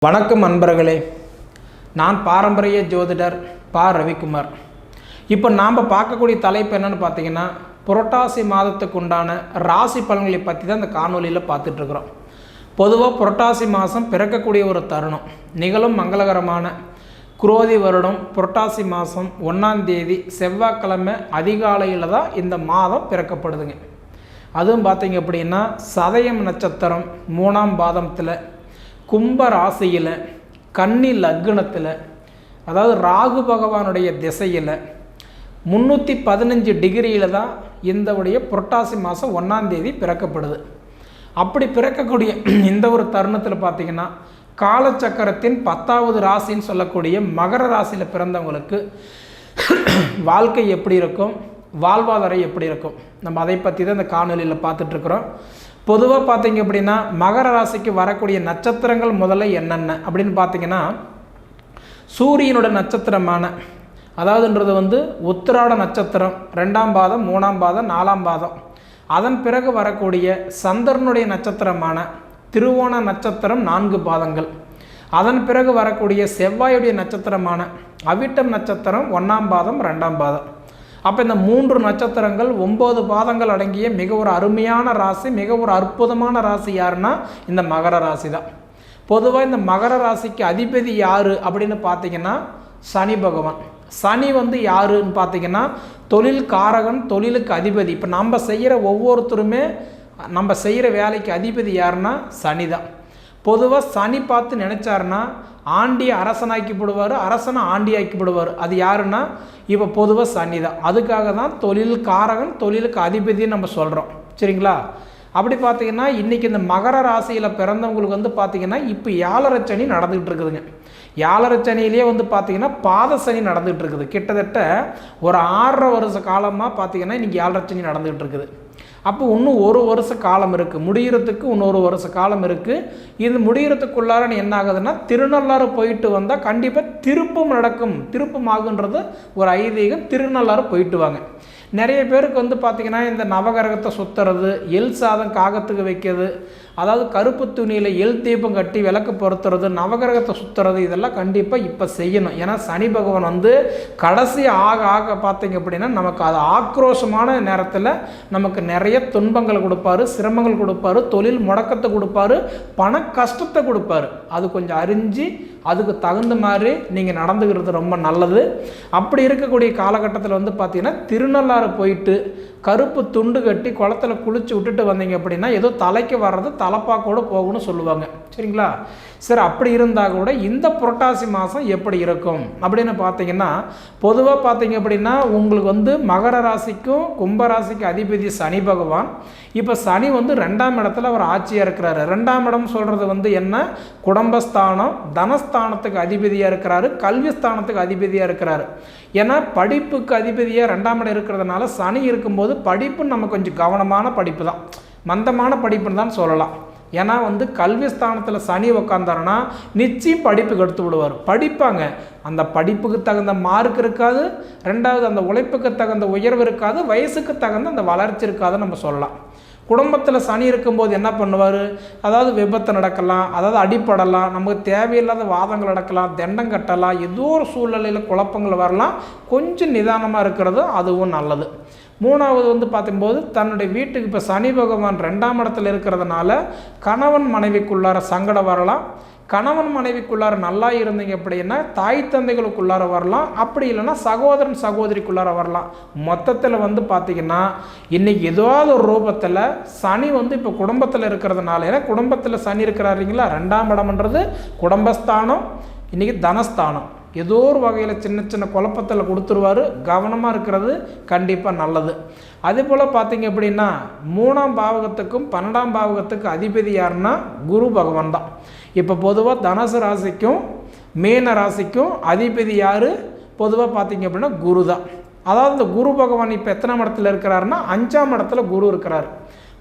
வணக்கம் அன்பர்களே, நான் பாரம்பரிய ஜோதிடர் பா ரவிக்குமார். இப்போ நாம் பார்க்கக்கூடிய தலைப்பு என்னென்னு பார்த்தீங்கன்னா, புரட்டாசி மாதத்துக்கு உண்டான ராசி பலன்களை பற்றி தான் இந்த காணொலியில் பார்த்துட்ருக்குறோம். பொதுவாக புரட்டாசி மாதம் பிறக்கக்கூடிய ஒரு தருணம், நிகழும் மங்களகரமான குரோதி வருடம் புரட்டாசி மாதம் 1ஆம் தேதி செவ்வாய்க்கிழமை அதிகாலையில் தான் இந்த மாதம் பிறக்கப்படுதுங்க. அதுவும் பார்த்தீங்க அப்படின்னா சதயம் நட்சத்திரம் 3ஆம் பாதத்தில் கும்ப ராசியில் கன்னி லக்னத்தில், அதாவது ராகு பகவானுடைய திசையில் 315 டிகிரியில் தான் இந்த புரட்டாசி மாதம் 1ஆம் தேதி பிறக்கப்படுது. அப்படி பிறக்கக்கூடிய இந்த ஒரு தருணத்தில் பார்த்திங்கன்னா காலச்சக்கரத்தின் 10வது ராசின்னு சொல்லக்கூடிய மகர ராசியில் பிறந்தவங்களுக்கு வாழ்க்கை எப்படி இருக்கும், வாழ்வாதாரம் எப்படி இருக்கும், நம்ம அதை பற்றி தான் இந்த காணொலியில் பார்த்துட்ருக்குறோம். பொதுவாக பார்த்தீங்க அப்படின்னா மகர ராசிக்கு வரக்கூடிய நட்சத்திரங்கள் முதல்ல என்னென்ன அப்படின்னு பார்த்தீங்கன்னா, சூரியனோட நட்சத்திரமான அதாவதுன்றது உத்திராட நட்சத்திரம் 2ஆம் பாதம் 3ஆம் பாதம் 4ஆம் பாதம். அதன் பிறகு வரக்கூடிய சந்திரனுடைய நட்சத்திரமான திருவோண நட்சத்திரம் 4 பாதங்கள். அதன் பிறகு வரக்கூடிய செவ்வாயுடைய நட்சத்திரமான அவிட்டம் நட்சத்திரம் 1ஆம் பாதம் 2ஆம் பாதம். அப்போ இந்த 3 நட்சத்திரங்கள் 9 பாதங்கள் அடங்கிய மிக ஒரு அருமையான ராசி, மிக ஒரு அற்புதமான ராசி யாருன்னா இந்த மகர ராசி தான். பொதுவாக இந்த மகர ராசிக்கு அதிபதி யார் அப்படின்னு பார்த்தீங்கன்னா சனி பகவான். சனி யாருன்னு பார்த்தீங்கன்னா தொழில் காரகன், தொழிலுக்கு அதிபதி. இப்போ நம்ம செய்கிற ஒவ்வொருத்தருமே நம்ம செய்கிற வேலைக்கு அதிபதி யாருன்னா சனி தான். பொதுவாக சனி பார்த்து நினச்சாருன்னா ஆண்டியை அரசனாக்கிப்படுவார், அரசனை ஆண்டியாக்கிப்படுவார். அது யாருன்னா இப்போ பொதுவாக சனி தான். அதுக்காக தான் தொழில் காரகன், தொழிலுக்கு அதிபதினு நம்ம சொல்கிறோம், சரிங்களா? அப்படி பார்த்தீங்கன்னா இன்றைக்கி இந்த மகர ராசியில் பிறந்தவங்களுக்கு பார்த்திங்கன்னா இப்போ 7.5 சனி நடந்துகிட்டு இருக்குதுங்க. 7.5 சனியிலே பார்த்திங்கன்னா பாத சனி நடந்துகிட்டு இருக்குது. கிட்டத்தட்ட ஒரு 6.5 வருஷ காலமாக பார்த்திங்கன்னா இன்றைக்கி 7.5 சனி நடந்துகிட்டு இருக்குது. அப்போ இன்னும் 1 வருஷ காலம் இருக்குது, முடிகிறதுக்கு இன்னொரு வருஷ காலம் இருக்குது. இது முடிகிறதுக்குள்ளார என்ன ஆகுதுன்னா திருநள்ளாறு போயிட்டு வந்தால் கண்டிப்பாக திருப்பம் நடக்கும், திருப்பம் ஆகுன்றது ஒரு ஐதீகம். திருநள்ளாறு போயிட்டு வாங்க. நிறைய பேருக்கு பார்த்திங்கன்னா இந்த நவகிரகத்தை சுற்றுறது, எல் சாதம் காகத்துக்கு வைக்கிறது, அதாவது கருப்பு துணியில் எல் தீபம் கட்டி விளக்கு பொருத்துறது, நவகிரகத்தை சுற்றுறது, இதெல்லாம் கண்டிப்பாக இப்போ செய்யணும். ஏன்னா சனி பகவான் கடைசி ஆக ஆக பார்த்திங்க அப்படின்னா நமக்கு அது ஆக்ரோஷமான நேரத்தில் நமக்கு நிறைய துன்பங்கள் கொடுப்பாரு, சிரமங்கள் கொடுப்பாரு, தொழில் முடக்கத்தை கொடுப்பாரு, பண கஷ்டத்தை கொடுப்பாரு. அது கொஞ்சம் அறிஞ்சு அதுக்கு தகுந்த மாதிரி நீங்கள் நடந்துக்கிறது ரொம்ப நல்லது. அப்படி இருக்கக்கூடிய காலகட்டத்தில் பார்த்திங்கன்னா திருநள்ளாறு போயிட்டு கருப்பு துண்டு கட்டி குளத்தில் குளிச்சு விட்டுட்டு வந்தீங்க அப்படின்னா ஏதோ தலைக்கு வர்றது தலைப்பாக்கோடு போகணும்னு சொல்லுவாங்க, சரிங்களா? சரி, அப்படி இருந்தால் கூட இந்த புரட்டாசி மாதம் எப்படி இருக்கும் அப்படின்னு பார்த்தீங்கன்னா, பொதுவாக பார்த்தீங்க அப்படின்னா உங்களுக்கு மகர ராசிக்கும் கும்பராசிக்கும் அதிபதி சனி பகவான். இப்போ சனி 2ஆம் இடத்துல அவர் ஆட்சியாக இருக்கிறாரு. 2ஆம் இடம் சொல்கிறது என்ன, குடும்பஸ்தானம், தனஸ்தானத்துக்கு அதிபதியாக இருக்கிறாரு, கல்வி ஸ்தானத்துக்கு அதிபதியாக இருக்கிறாரு. ஏன்னா படிப்புக்கு அதிபதியாக 2ஆம் இடம் இருக்கிறதுனால சனி இருக்கும்போது படிப்பு நம்ம கொஞ்சம் கவனமான படிப்பு தான், மந்தமான படிப்புன்னு தான் சொல்லலாம். ஏன்னா கல்வி ஸ்தானத்தில் சனி உக்காந்தாருன்னா நிச்சயம் படிப்புக்கு எடுத்து விடுவார். படிப்பாங்க, அந்த படிப்புக்கு தகுந்த மார்க் இருக்காது, 2வது அந்த உழைப்புக்கு தகுந்த உயர்வு இருக்காது, வயசுக்கு தகுந்த அந்த வளர்ச்சி இருக்காதுன்னு நம்ம சொல்லலாம். குடும்பத்தில் சனி இருக்கும்போது என்ன பண்ணுவார், அதாவது விபத்து நடக்கலாம், அதாவது அடிப்படலாம், நமக்கு தேவையில்லாத வாதங்கள் நடக்கலாம், தண்டம் கட்டலாம், ஏதோ ஒரு சூழ்நிலையில் குழப்பங்கள் வரலாம். கொஞ்சம் நிதானமாக இருக்கிறது அதுவும் நல்லது. 3வது பார்க்கும்போது தன்னுடைய வீட்டுக்கு இப்போ சனி பகவான் 2ஆம் இடத்துல இருக்கிறதுனால கணவன் மனைவிக்குள்ளார சங்கடம் வரலாம். கணவன் மனைவிக்குள்ளார நல்லா இருந்தீங்க அப்படின்னா தாய் தந்தைகளுக்குள்ளார வரலாம், அப்படி இல்லைன்னா சகோதரன் சகோதரிக்குள்ளார வரலாம். மொத்தத்தில் பார்த்திங்கன்னா இன்றைக்கி ஏதாவது ஒரு ரூபத்தில் சனி இப்போ குடும்பத்தில் இருக்கிறதுனால, ஏன்னா குடும்பத்தில் சனி இருக்கிறாருங்களா, 2ஆம் இடம்ன்றது குடும்பஸ்தானம், இன்றைக்கி தனஸ்தானம், ஏதோ ஒரு வகையில் சின்ன சின்ன குழப்பத்தில் கொடுத்துருவார். கவனமாக இருக்கிறது கண்டிப்பாக நல்லது. அதே போல் பார்த்திங்க அப்படின்னா 3ஆம் பாவகத்துக்கும் 12ஆம் பாவகத்துக்கும் அதிபதி யாருன்னா குரு பகவான் தான். இப்போ பொதுவாக தனுசு ராசிக்கும் மீன ராசிக்கும் அதிபதி யார், பொதுவாக பார்த்திங்க அப்படின்னா குரு தான். அதாவது இந்த குரு பகவான் இப்போ எத்தனாம் இடத்துல இருக்கிறாருன்னா 5ஆம் இடத்துல குரு இருக்கிறார்.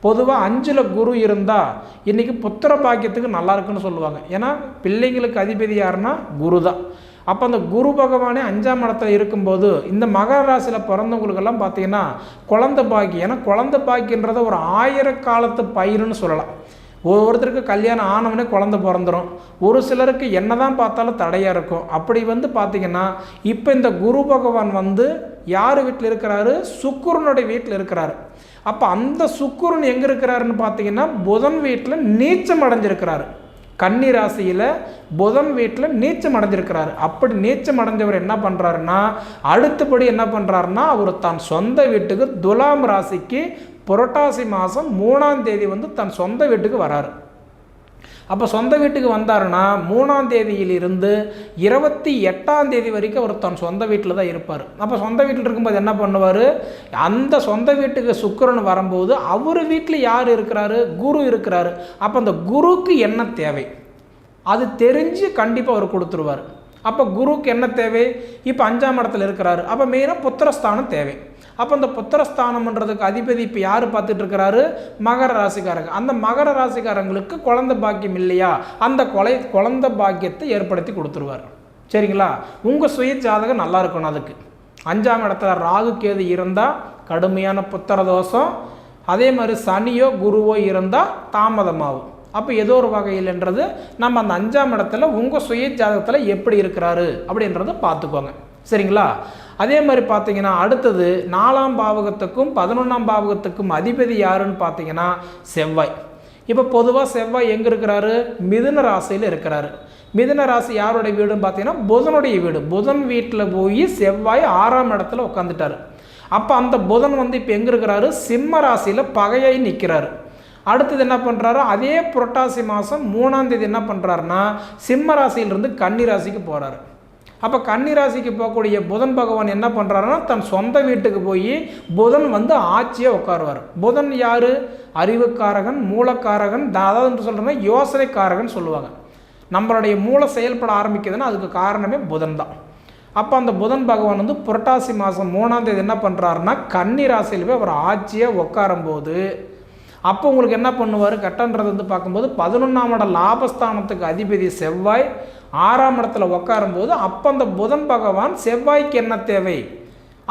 பொதுவாக 5ல் குரு இருந்தால் இன்றைக்கி புத்திர பாக்கியத்துக்கு நல்லா இருக்குன்னு சொல்லுவாங்க. ஏன்னா பிள்ளைங்களுக்கு அதிபதி யாருன்னா குரு தான். அப்போ அந்த குரு பகவானே 5ஆம் இடத்துல இருக்கும்போது இந்த மகர ராசியில் பிறந்தவங்களுக்கெல்லாம் பார்த்தீங்கன்னா குழந்தை பாக்கி, ஏன்னா குழந்தை பாக்கின்றத ஒரு 1000 காலத்து பயிருன்னு சொல்லலாம். ஒவ்வொருத்தருக்கு கல்யாணம் ஆனவனே குழந்தை பிறந்துடும். ஒரு சிலருக்கு என்ன தான் பார்த்தாலும் தடையாக இருக்கும். அப்படி பார்த்திங்கன்னா இப்போ இந்த குரு பகவான் யார் வீட்டில் இருக்கிறாரு? சுக்கிரனுடைய வீட்டில் இருக்கிறாரு. அப்போ அந்த சுக்கிரன் எங்கே இருக்கிறாருன்னு பார்த்தீங்கன்னா புதன் வீட்டில் நீச்சம் அடைஞ்சிருக்கிறாரு. கன்னி ராசியில் புதன் வீட்டில் நீச்சம் அடைஞ்சிருக்கிறாரு. அப்படி நீச்சம் அடைஞ்சவர் என்ன பண்ணுறாருன்னா அடுத்தபடி என்ன பண்ணுறாருன்னா அவர் தன் சொந்த வீட்டுக்கு துலாம் ராசிக்கு புரட்டாசி மாதம் 3ஆம் தேதி தன் சொந்த வீட்டுக்கு வராரு. அப்போ சொந்த வீட்டுக்கு வந்தாருன்னா 3ஆம் தேதியிலிருந்து 28ஆம் தேதி வரைக்கும் அவர் தன் சொந்த வீட்டில் தான் இருப்பார். அப்போ சொந்த வீட்டில் இருக்கும்போது என்ன பண்ணுவார்? அந்த சொந்த வீட்டுக்கு சுக்கிரன் வரும்போது அவர் வீட்டில் யார் இருக்கிறாரு? குரு இருக்கிறாரு. அப்போ அந்த குருக்கு என்ன தேவை அது தெரிஞ்சு கண்டிப்பாக அவர் கொடுத்துருவார். அப்போ குருக்கு என்ன தேவை? இப்போ 5ஆம் இடத்துல இருக்கிறாரு. அப்போ மெயினாக புத்திரஸ்தானம் தேவை. அப்போ இந்த புத்திரஸ்தானம்ன்றதுக்கு அதிபதி இப்போ யார் பார்த்துட்டு இருக்கிறாரு? மகர ராசிக்காரங்க. அந்த மகர ராசிக்காரங்களுக்கு குழந்தை பாக்கியம் இல்லையா? அந்த குழந்தை பாக்கியத்தை ஏற்படுத்தி கொடுத்துருவார். சரிங்களா? உங்கள் சுய ஜாதகம் நல்லா இருக்கணும். அதுக்கு 5ஆம் இடத்துல ராகு கேது இருந்தால் கடுமையான புத்திர தோஷம். அதே மாதிரி சனியோ குருவோ இருந்தால் தாமதமாகும். அப்போ ஏதோ ஒரு வகையில்ன்றது நம்ம அந்த 5ஆம் இடத்துல உங்கள் சுய ஜாதகத்தில் எப்படி இருக்கிறாரு அப்படின்றத பார்த்துக்கோங்க. சரிங்களா? அதே மாதிரி பார்த்தீங்கன்னா அடுத்தது 4ஆம் பாவகத்துக்கும் 11ஆம் பாவகத்துக்கும் அதிபதி யாருன்னு பார்த்தீங்கன்னா செவ்வாய். இப்போ பொதுவாக செவ்வாய் எங்கே இருக்கிறாரு? மிதுன ராசியில் இருக்கிறாரு. மிதுன ராசி யாருடைய வீடுன்னு பார்த்தீங்கன்னா புதனுடைய வீடு. புதன் வீட்டில் போய் செவ்வாய் 6ஆம் இடத்துல உட்காந்துட்டார். அப்போ அந்த புதன் இப்போ எங்கே இருக்கிறாரு? சிம்ம ராசியில் பகையாய் நிற்கிறாரு. அடுத்தது என்ன பண்ணுறாரு? அதே புரட்டாசி மாதம் 3ஆம் தேதி என்ன பண்ணுறாருன்னா சிம்ம ராசியிலிருந்து கன்னி ராசிக்கு போகிறாரு. அப்போ கன்னி ராசிக்கு போகக்கூடிய புதன் பகவான் என்ன பண்ணுறாருன்னா தன் சொந்த வீட்டுக்கு போய் புதன் ஆட்சியாக உட்காருவார். புதன் யார்? அறிவுக்காரகன், மூலக்காரகன், அதாவது சொல்கிறேன்னா யோசனைக்காரகன் சொல்லுவாங்க. நம்மளுடைய மூளை செயல்பட ஆரம்பிக்குதுன்னா அதுக்கு காரணமே புதன் தான். அப்போ அந்த புதன் பகவான் புரட்டாசி மாதம் 3ஆம் தேதி என்ன பண்ணுறாருன்னா கன்னி ராசியில் போய் அவர் ஆட்சியாக உட்காரும்போது அப்போ உங்களுக்கு என்ன பண்ணுவார்? கட்டன்றது பார்க்கும்போது 11ஆம் இடம் லாபஸ்தானத்துக்கு அதிபதி செவ்வாய் 6ஆம் இடத்துல உட்காரும்போது அப்போ அந்த புதன் பகவான் செவ்வாய்க்கு என்ன தேவை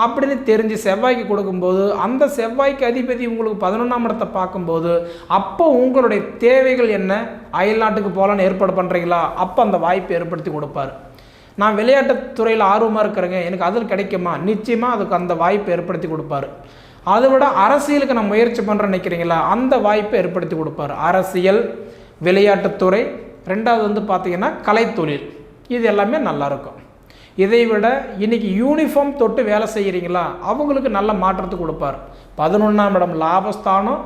அப்படின்னு தெரிஞ்சு செவ்வாய்க்கு கொடுக்கும்போது அந்த செவ்வாய்க்கு அதிபதி உங்களுக்கு 11ஆம் இடத்தை பார்க்கும்போது அப்போ உங்களுடைய தேவைகள் என்ன? அயல்நாட்டுக்கு போகலான்னு ஏற்பாடு பண்ணுறீங்களா? அப்போ அந்த வாய்ப்பை ஏற்படுத்தி கொடுப்பார். நான் விளையாட்டுத்துறையில் ஆர்வமாக இருக்கிறேங்க, எனக்கு அதில் கிடைக்குமா? நிச்சயமாக அதுக்கு அந்த வாய்ப்பை ஏற்படுத்தி கொடுப்பார். அதை விட அரசியலுக்கு நான் முயற்சி பண்ணுறேன்னு நினைக்கிறீங்களா? அந்த வாய்ப்பை ஏற்படுத்தி கொடுப்பார். அரசியல், விளையாட்டுத்துறை, ரெண்டாவது பார்த்தீங்கன்னா கலைத்தொழில், இது எல்லாமே நல்லாயிருக்கும். இதை விட இன்றைக்கி யூனிஃபார்ம் தொட்டு வேலை செய்கிறீங்களா? அவங்களுக்கு நல்ல மாற்றத்தை கொடுப்பார். 11ஆம் இடம் லாபஸ்தானம்.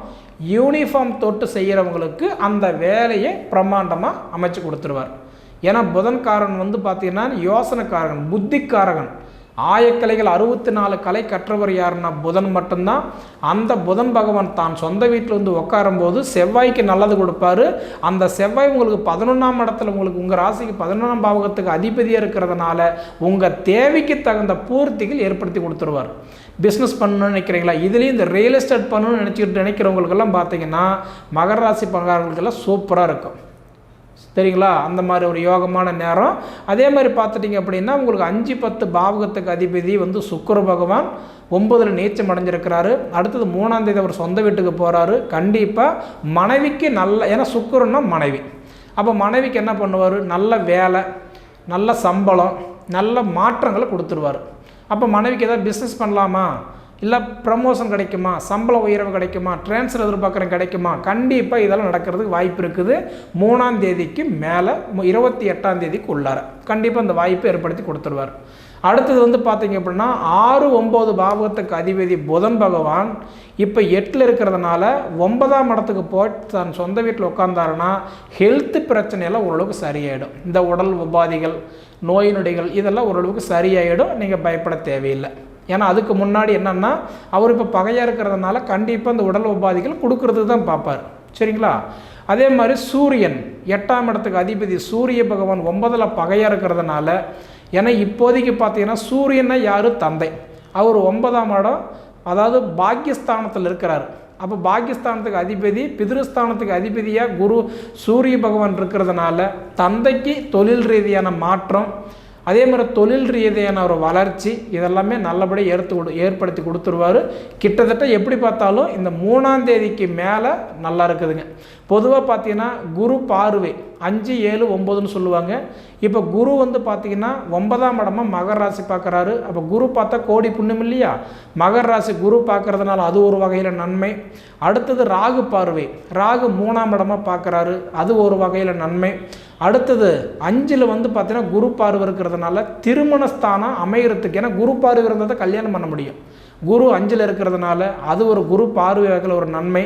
யூனிஃபார்ம் தொட்டு செய்கிறவங்களுக்கு அந்த வேலையை பிரம்மாண்டமாக அமைச்சு கொடுத்துருவார். ஏன்னா புதன்காரன் பார்த்தீங்கன்னா யோசனைக்காரகன், புத்திக்காரகன். ஆயக்கலைகள் 64 கலை கற்றவர் யாருன்னா புதன் மட்டும்தான். அந்த புதன் பகவான் தான் சொந்த வீட்டில் உட்காரும்போது செவ்வாய்க்கு நல்லது கொடுப்பாரு. அந்த செவ்வாய் உங்களுக்கு 11ஆம் இடத்துல உங்களுக்கு உங்கள் ராசிக்கு 11ஆம் பாவகத்துக்கு அதிபதியாக இருக்கிறதுனால உங்கள் தேவைக்கு தகுந்த பூர்த்திகள் ஏற்படுத்தி கொடுத்துருவார். பிஸ்னஸ் பண்ணணும்னு நினைக்கிறீங்களா? இதுலேயும் இந்த ரியல் எஸ்டேட் பண்ணணும்னு நினைக்கிறவங்களுக்கெல்லாம் பார்த்தீங்கன்னா மகர ராசி பங்காளர்களுக்கெல்லாம் சூப்பராக இருக்கும். சரிங்களா? அந்த மாதிரி ஒரு யோகமான நேரம். அதே மாதிரி பார்த்துட்டிங்க அப்படின்னா உங்களுக்கு 5, 10 பாவகத்துக்கு அதிபதி சுக்கிர பகவான் 9ல் நீச்சம் அடைஞ்சிருக்கிறாரு. அடுத்தது 3ஆம் தேதி அவர் சொந்த வீட்டுக்கு போகிறாரு. கண்டிப்பாக மனைவிக்கு நல்ல, ஏன்னா சுக்கிரன்னா மனைவி. அப்போ மனைவிக்கு என்ன பண்ணுவார்? நல்ல வேலை, நல்ல சம்பளம், நல்ல மாற்றங்களை கொடுத்துருவார். அப்போ மனைவிக்கு ஏதாவது பிஸ்னஸ் பண்ணலாமா? இல்லை ப்ரமோஷன் கிடைக்குமா? சம்பள உயர்வு கிடைக்குமா? ட்ரான்ஸ்ஃபர் எதிர்பார்க்குறேன் கிடைக்குமா? கண்டிப்பாக இதெல்லாம் நடக்கிறதுக்கு வாய்ப்பு இருக்குது. 3ஆம் தேதிக்கு மேலே 28ஆம் தேதிக்கு உள்ளார கண்டிப்பாக அந்த வாய்ப்பை ஏற்படுத்தி கொடுத்துருவார். அடுத்தது பார்த்தீங்க அப்படின்னா 6, 9 பாவகத்துக்கு அதிபதி புதன் பகவான் இப்போ 8ல் இருக்கிறதுனால 9ஆம் இடத்துக்கு போய் தன் சொந்த வீட்டில் உட்காந்தாருன்னா ஹெல்த் பிரச்சனையெல்லாம் ஓரளவுக்கு சரியாயிடும். இந்த உடல் உபாதிகள், நோய் நொடிகள் இதெல்லாம் ஓரளவுக்கு சரியாயிடும். நீங்கள் பயப்பட தேவையில்லை. ஏன்னா அதுக்கு முன்னாடி என்னென்னா அவர் இப்போ பகையாக இருக்கிறதுனால கண்டிப்பாக அந்த உடல் உபாதிகள் கொடுக்கறது தான் பார்ப்பார். சரிங்களா? அதே மாதிரி சூரியன் 8ஆம் இடத்துக்கு அதிபதி சூரிய பகவான் 9ல் பகையாக இருக்கிறதுனால, ஏன்னா இப்போதைக்கு பார்த்தீங்கன்னா சூரியனை யார்? தந்தை. அவர் 9ஆம் இடம், அதாவது பாக்கியஸ்தானத்தில் இருக்கிறார். அப்போ பாக்கியஸ்தானத்துக்கு அதிபதி, பிதிருஸ்தானத்துக்கு அதிபதியாக குரு சூரிய பகவான் இருக்கிறதுனால தந்தைக்கு தொழில் ரீதியான மாற்றம், அதே மாதிரி தொழில் ரீதியான ஒரு வளர்ச்சி இதெல்லாமே நல்லபடியாக ஏற்படுத்தி கொடுத்துருவார். கிட்டத்தட்ட எப்படி பார்த்தாலும் இந்த 3ஆம் தேதிக்கு மேலே நல்லா இருக்குதுங்க. பொதுவாக பார்த்தீங்கன்னா குரு பார்வை 5, 7, 9ன்னு சொல்லுவாங்க. இப்போ குரு வந்து பார்த்தீங்கன்னா 9ஆம் இடமா மகர ராசி பார்க்குறாரு. அப்போ குரு பார்த்தா கோடி புண்ணியம் இல்லையா? மகர ராசி குரு பார்க்கறதுனால அது ஒரு வகையில் நன்மை. அடுத்தது ராகு பார்வை, ராகு 3ஆம் இடமா பார்க்குறாரு, அது ஒரு வகையில் நன்மை. அடுத்தது 5ல் வந்து பார்த்தீங்கன்னா குரு பார்வை இருக்கிறதுனால திருமணஸ்தானம் அமைகிறதுக்கு, ஏன்னா குரு பார்வை இருந்தால் தான் கல்யாணம் பண்ண முடியும். குரு 5ல் இருக்கிறதுனால அது ஒரு குரு பார்வை வகையில் ஒரு நன்மை.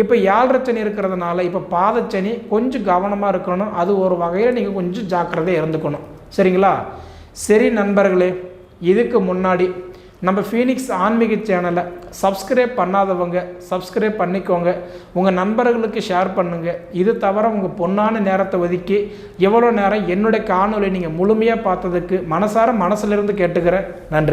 இப்போ 7 சனி இருக்கிறதுனால இப்போ பாதச்சனி கொஞ்சம் கவனமாக இருக்கணும். அது ஒரு வகையில் நீங்கள் கொஞ்சம் ஜாக்கிரதையாக இருந்துக்கணும். சரிங்களா? சரி நண்பர்களே, இதுக்கு முன்னாடி நம்ம ஃபீனிக்ஸ் ஆன்மீக சேனலை சப்ஸ்கிரைப் பண்ணாதவங்க சப்ஸ்கிரைப் பண்ணிக்கோங்க. உங்கள் நண்பர்களுக்கு ஷேர் பண்ணுங்கள். இது தவிர உங்கள் பொன்னான நேரத்தை ஒதுக்கி எவ்வளோ நேரம் என்னுடைய காணொலி நீங்கள் முழுமையாக பார்த்ததுக்கு மனசிலிருந்து கேட்டுக்கிறேன். நன்றி.